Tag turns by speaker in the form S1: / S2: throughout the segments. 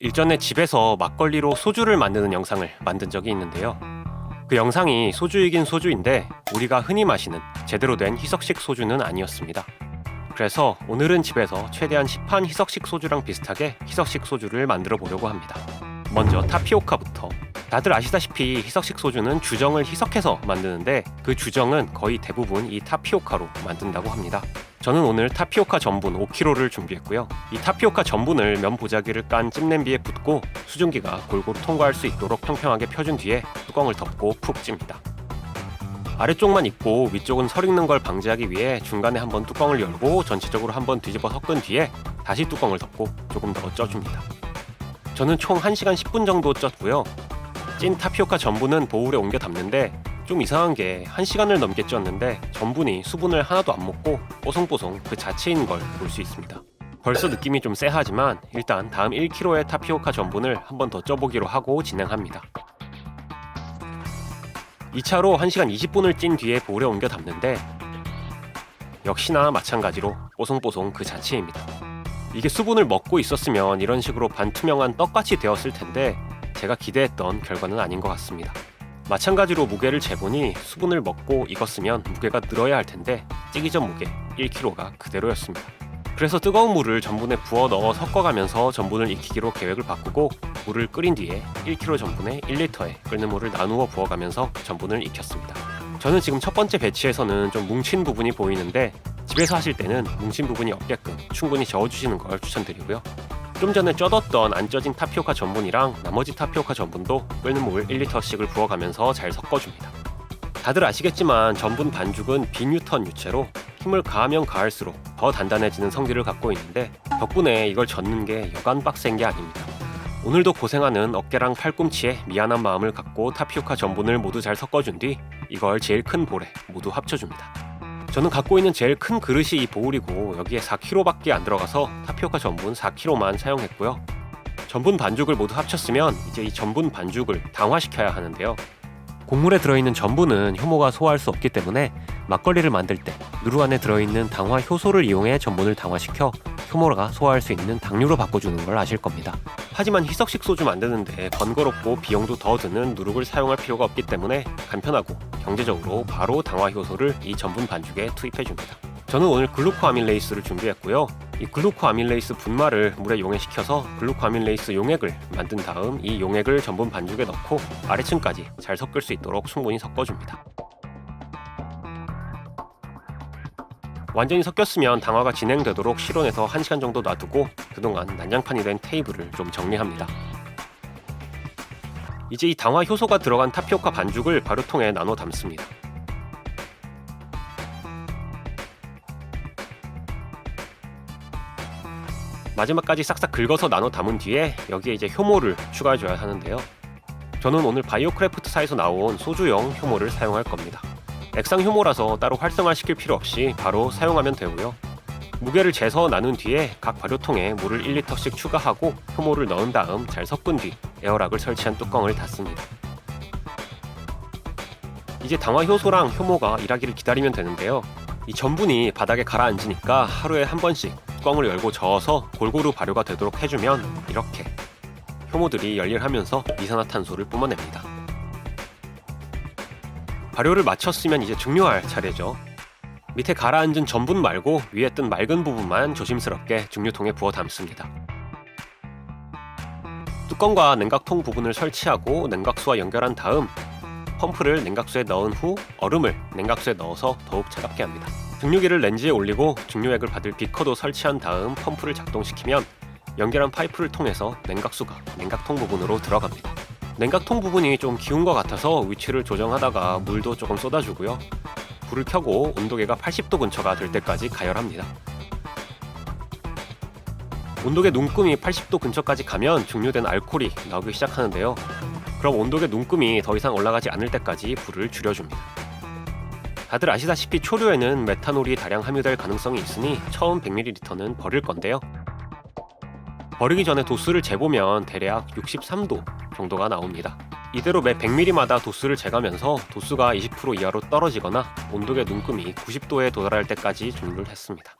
S1: 일전에 집에서 막걸리로 소주를 만드는 영상을 만든 적이 있는데요. 그 영상이 소주이긴 소주인데 우리가 흔히 마시는 제대로 된 희석식 소주는 아니었습니다. 그래서 오늘은 집에서 최대한 시판 희석식 소주랑 비슷하게 희석식 소주를 만들어 보려고 합니다. 먼저 타피오카부터. 다들 아시다시피 희석식 소주는 주정을 희석해서 만드는데 그 주정은 거의 대부분 이 타피오카로 만든다고 합니다. 저는 오늘 타피오카 전분 5kg를 준비했고요. 이 타피오카 전분을 면 보자기를 깐 찜냄비에 붓고 수증기가 골고루 통과할 수 있도록 평평하게 펴준 뒤에 뚜껑을 덮고 푹 찝니다. 아래쪽만 익고 위쪽은 설익는 걸 방지하기 위해 중간에 한번 뚜껑을 열고 전체적으로 한번 뒤집어 섞은 뒤에 다시 뚜껑을 덮고 조금 더 쪄줍니다. 저는 총 1시간 10분 정도 쪘고요. 찐 타피오카 전분은 보울에 옮겨 담는데 좀 이상한 게 1시간을 넘게 쪘는데 전분이 수분을 하나도 안 먹고 뽀송뽀송 그 자체인 걸 볼 수 있습니다. 벌써 느낌이 좀 쎄하지만 일단 다음 1kg의 타피오카 전분을 한 번 더 쪄보기로 하고 진행합니다. 2차로 1시간 20분을 찐 뒤에 보울에 옮겨 담는데 역시나 마찬가지로 뽀송뽀송 그 자체입니다. 이게 수분을 먹고 있었으면 이런 식으로 반투명한 떡같이 되었을 텐데 제가 기대했던 결과는 아닌 것 같습니다. 마찬가지로 무게를 재보니 수분을 먹고 익었으면 무게가 늘어야 할 텐데 찌기 전 무게 1kg가 그대로였습니다. 그래서 뜨거운 물을 전분에 부어 넣어 섞어가면서 전분을 익히기로 계획을 바꾸고 물을 끓인 뒤에 1kg 전분에 1리터의 끓는 물을 나누어 부어가면서 전분을 익혔습니다. 저는 지금 첫 번째 배치에서는 좀 뭉친 부분이 보이는데 집에서 하실 때는 뭉친 부분이 없게끔 충분히 저어주시는 걸 추천드리고요. 좀 전에 쪄뒀던 안 쪄진 타피오카 전분이랑 나머지 타피오카 전분도 끓는 물 1리터씩을 부어가면서 잘 섞어줍니다. 다들 아시겠지만 전분 반죽은 비뉴턴 유체로 힘을 가하면 가할수록 더 단단해지는 성질을 갖고 있는데 덕분에 이걸 젓는 게 여간 빡센 게 아닙니다. 오늘도 고생하는 어깨랑 팔꿈치에 미안한 마음을 갖고 타피오카 전분을 모두 잘 섞어준 뒤 이걸 제일 큰 볼에 모두 합쳐줍니다. 저는 갖고 있는 제일 큰 그릇이 이 보울이고 여기에 4kg밖에 안 들어가서 타피오카 전분 4kg만 사용했고요. 전분 반죽을 모두 합쳤으면 이제 이 전분 반죽을 당화시켜야 하는데요. 곡물에 들어있는 전분은 효모가 소화할 수 없기 때문에 막걸리를 만들 때 누루 안에 들어있는 당화 효소를 이용해 전분을 당화시켜 효모가 소화할 수 있는 당류로 바꿔주는 걸 아실 겁니다. 하지만 희석식 소주 만드는데 번거롭고 비용도 더 드는 누룩을 사용할 필요가 없기 때문에 간편하고 경제적으로 바로 당화 효소를 이 전분 반죽에 투입해줍니다. 저는 오늘 글루코아밀레이스를 준비했고요. 이 글루코아밀레이스 분말을 물에 용해시켜서 글루코아밀레이스 용액을 만든 다음 이 용액을 전분 반죽에 넣고 아래층까지 잘 섞을 수 있도록 충분히 섞어줍니다. 완전히 섞였으면 당화가 진행되도록 실온에서 1시간 정도 놔두고 그동안 난장판이 된 테이블을 좀 정리합니다. 이제 이 당화 효소가 들어간 타피오카 반죽을 발효통에 나눠 담습니다. 마지막까지 싹싹 긁어서 나눠 담은 뒤에 여기에 이제 효모를 추가해줘야 하는데요. 저는 오늘 바이오크래프트사에서 나온 소주용 효모를 사용할 겁니다. 액상 효모라서 따로 활성화시킬 필요 없이 바로 사용하면 되고요. 무게를 재서 나눈 뒤에 각 발효통에 물을 1리터씩 추가하고 효모를 넣은 다음 잘 섞은 뒤 에어락을 설치한 뚜껑을 닫습니다. 이제 당화 효소랑 효모가 일하기를 기다리면 되는데요. 이 전분이 바닥에 가라앉으니까 하루에 한 번씩 뚜껑을 열고 저어서 골고루 발효가 되도록 해주면 이렇게 효모들이 열일하면서 이산화탄소를 뿜어냅니다. 발효를 마쳤으면 이제 증류할 차례죠. 밑에 가라앉은 전분 말고 위에 뜬 맑은 부분만 조심스럽게 증류통에 부어 담습니다. 뚜껑과 냉각통 부분을 설치하고 냉각수와 연결한 다음 펌프를 냉각수에 넣은 후 얼음을 냉각수에 넣어서 더욱 차갑게 합니다. 증류기를 렌즈에 올리고 증류액을 받을 비커도 설치한 다음 펌프를 작동시키면 연결한 파이프를 통해서 냉각수가 냉각통 부분으로 들어갑니다. 냉각통 부분이 좀 기운 것 같아서 위치를 조정하다가 물도 조금 쏟아주고요. 불을 켜고 온도계가 80도 근처가 될 때까지 가열합니다. 온도계 눈금이 80도 근처까지 가면 증류된 알코올이 나오기 시작하는데요. 그럼 온도계 눈금이 더 이상 올라가지 않을 때까지 불을 줄여줍니다. 다들 아시다시피 초류에는 메탄올이 다량 함유될 가능성이 있으니 처음 100ml는 버릴 건데요. 버리기 전에 도수를 재보면 대략 63도 정도가 나옵니다. 이대로 매 100ml마다 도수를 재가면서 도수가 20% 이하로 떨어지거나 온도계 눈금이 90도에 도달할 때까지 증류를 했습니다.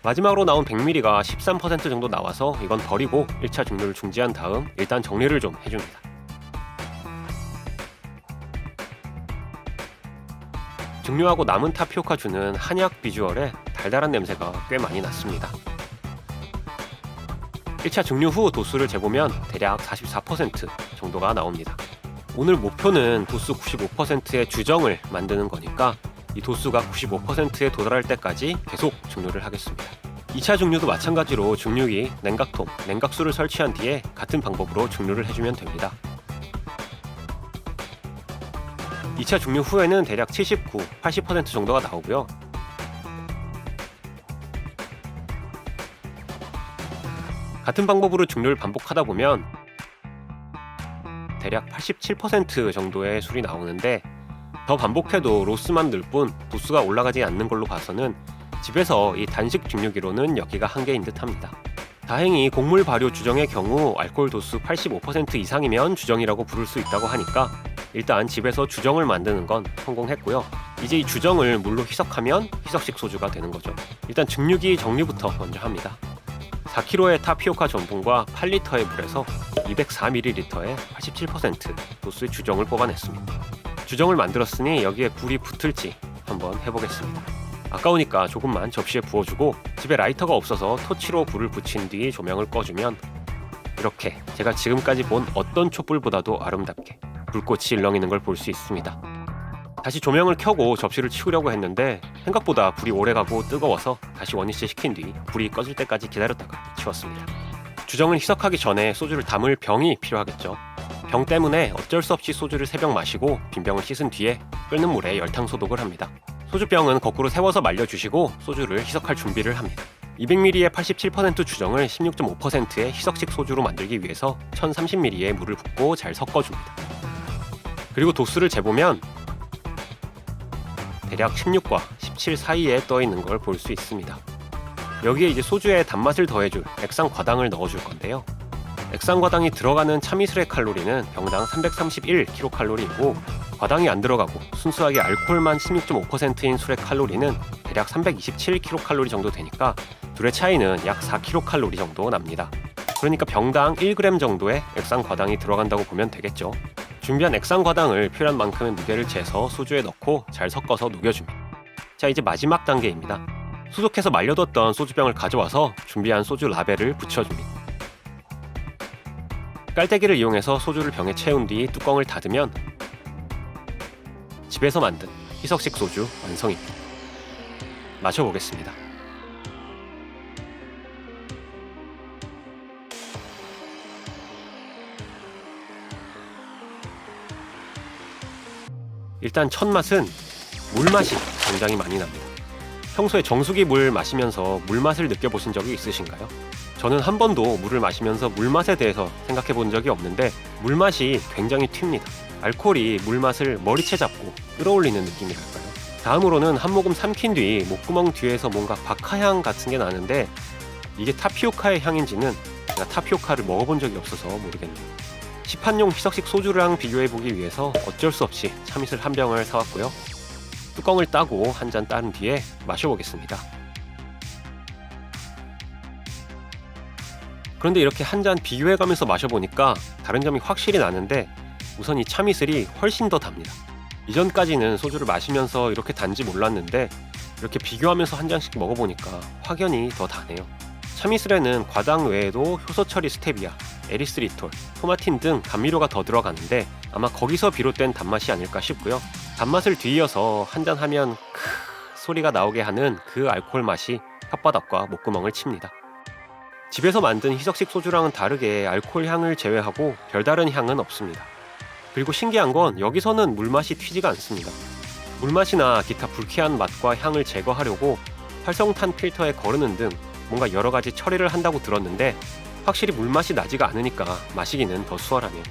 S1: 마지막으로 나온 100ml가 13% 정도 나와서 이건 버리고 1차 증류를 중지한 다음 일단 정리를 좀 해줍니다. 증류하고 남은 타피오카 주는 한약 비주얼에 달달한 냄새가 꽤 많이 났습니다. 1차 증류 후 도수를 재보면 대략 44% 정도가 나옵니다. 오늘 목표는 도수 95%의 주정을 만드는 거니까 이 도수가 95%에 도달할 때까지 계속 증류를 하겠습니다. 2차 증류도 마찬가지로 증류기, 냉각통, 냉각수를 설치한 뒤에 같은 방법으로 증류를 해주면 됩니다. 2차 증류 후에는 대략 79, 80% 정도가 나오고요. 같은 방법으로 증류를 반복하다 보면 대략 87% 정도의 술이 나오는데 더 반복해도 로스만 늘 뿐 도수가 올라가지 않는 걸로 봐서는 집에서 이 단식 증류기로는 여기가 한계인 듯 합니다. 다행히 곡물 발효 주정의 경우 알코올 도수 85% 이상이면 주정이라고 부를 수 있다고 하니까 일단 집에서 주정을 만드는 건 성공했고요. 이제 이 주정을 물로 희석하면 희석식 소주가 되는 거죠. 일단 증류기 정리부터 먼저 합니다. 4kg의 타피오카 전분과 8리터의 물에서 204ml의 87% 도수의 주정을 뽑아냈습니다. 주정을 만들었으니 여기에 불이 붙을지 한번 해보겠습니다. 아까우니까 조금만 접시에 부어주고 집에 라이터가 없어서 토치로 불을 붙인 뒤 조명을 꺼주면 이렇게 제가 지금까지 본 어떤 촛불보다도 아름답게 불꽃이 일렁이는 걸 볼 수 있습니다. 다시 조명을 켜고 접시를 치우려고 했는데 생각보다 불이 오래가고 뜨거워서 다시 원위치 시킨 뒤 불이 꺼질 때까지 기다렸다가 치웠습니다. 주정을 희석하기 전에 소주를 담을 병이 필요하겠죠. 병 때문에 어쩔 수 없이 소주를 3병 마시고 빈 병을 씻은 뒤에 끓는 물에 열탕 소독을 합니다. 소주병은 거꾸로 세워서 말려주시고 소주를 희석할 준비를 합니다. 200ml의 87% 주정을 16.5%의 희석식 소주로 만들기 위해서 1030ml의 물을 붓고 잘 섞어줍니다. 그리고 도수를 재보면 대략 16과 17 사이에 떠있는 걸 볼 수 있습니다. 여기에 이제 소주에 단맛을 더해줄 액상과당을 넣어줄 건데요. 액상과당이 들어가는 참이슬의 칼로리는 병당 331kcal이고 과당이 안 들어가고 순수하게 알코올만 16.5%인 술의 칼로리는 대략 327kcal 정도 되니까 둘의 차이는 약 4kcal 정도 납니다. 그러니까 병당 1g 정도의 액상과당이 들어간다고 보면 되겠죠. 준비한 액상과당을 필요한 만큼의 무게를 재서 소주에 넣고 잘 섞어서 녹여줍니다. 자, 이제 마지막 단계입니다. 소독해서 말려뒀던 소주병을 가져와서 준비한 소주 라벨을 붙여줍니다. 깔때기를 이용해서 소주를 병에 채운 뒤 뚜껑을 닫으면 집에서 만든 희석식 소주 완성입니다. 마셔보겠습니다. 일단 첫 맛은 물맛이 굉장히 많이 납니다. 평소에 정수기 물 마시면서 물맛을 느껴보신 적이 있으신가요? 저는 한 번도 물을 마시면서 물맛에 대해서 생각해 본 적이 없는데 물맛이 굉장히 튑니다. 알코올이 물맛을 머리채 잡고 끌어올리는 느낌이랄까요? 다음으로는 한 모금 삼킨 뒤 목구멍 뒤에서 뭔가 박하향 같은 게 나는데 이게 타피오카의 향인지는 제가 타피오카를 먹어본 적이 없어서 모르겠네요. 시판용 희석식 소주랑 비교해보기 위해서 어쩔 수 없이 참이슬 한 병을 사왔고요. 뚜껑을 따고 한 잔 따른 뒤에 마셔보겠습니다. 그런데 이렇게 한 잔 비교해가면서 마셔보니까 다른 점이 확실히 나는데 우선 이 참이슬이 훨씬 더 답니다. 이전까지는 소주를 마시면서 이렇게 단지 몰랐는데 이렇게 비교하면서 한 잔씩 먹어보니까 확연히 더 다네요. 참이슬에는 과당 외에도 효소 처리 스테비아, 에리스리톨, 토마틴 등 감미료가 더 들어가는데 아마 거기서 비롯된 단맛이 아닐까 싶고요. 단맛을 뒤이어서 한잔 하면 크 소리가 나오게 하는 그 알코올 맛이 혓바닥과 목구멍을 칩니다. 집에서 만든 희석식 소주랑은 다르게 알코올 향을 제외하고 별다른 향은 없습니다. 그리고 신기한 건 여기서는 물맛이 튀지가 않습니다. 물맛이나 기타 불쾌한 맛과 향을 제거하려고 활성탄 필터에 거르는 등 뭔가 여러 가지 처리를 한다고 들었는데 확실히 물맛이 나지가 않으니까 마시기는 더 수월하네요.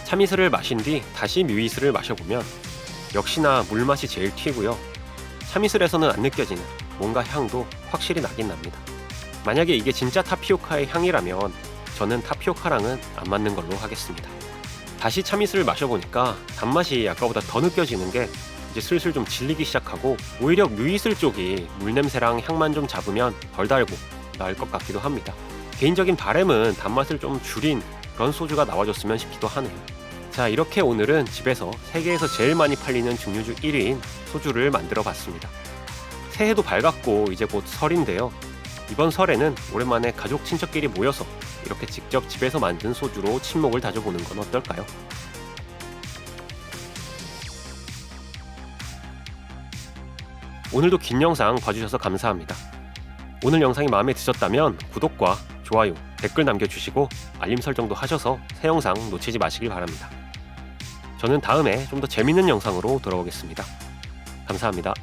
S1: 참이슬을 마신 뒤 다시 뮤이슬을 마셔보면 역시나 물맛이 제일 튀고요. 참이슬에서는 안 느껴지는 뭔가 향도 확실히 나긴 납니다. 만약에 이게 진짜 타피오카의 향이라면 저는 타피오카랑은 안 맞는 걸로 하겠습니다. 다시 참이슬을 마셔보니까 단맛이 아까보다 더 느껴지는 게 이제 슬슬 좀 질리기 시작하고 오히려 뮤이슬 쪽이 물냄새랑 향만 좀 잡으면 덜 달고 나을 것 같기도 합니다. 개인적인 바람은 단맛을 좀 줄인 그런 소주가 나와줬으면 싶기도 하네요. 자, 이렇게 오늘은 집에서 세계에서 제일 많이 팔리는 증류주 1위인 소주를 만들어 봤습니다. 새해도 밝았고 이제 곧 설인데요. 이번 설에는 오랜만에 가족 친척끼리 모여서 이렇게 직접 집에서 만든 소주로 친목을 다져보는 건 어떨까요? 오늘도 긴 영상 봐주셔서 감사합니다. 오늘 영상이 마음에 드셨다면 구독과 좋아요, 댓글 남겨주시고 알림 설정도 하셔서 새 영상 놓치지 마시길 바랍니다. 저는 다음에 좀 더 재밌는 영상으로 돌아오겠습니다. 감사합니다.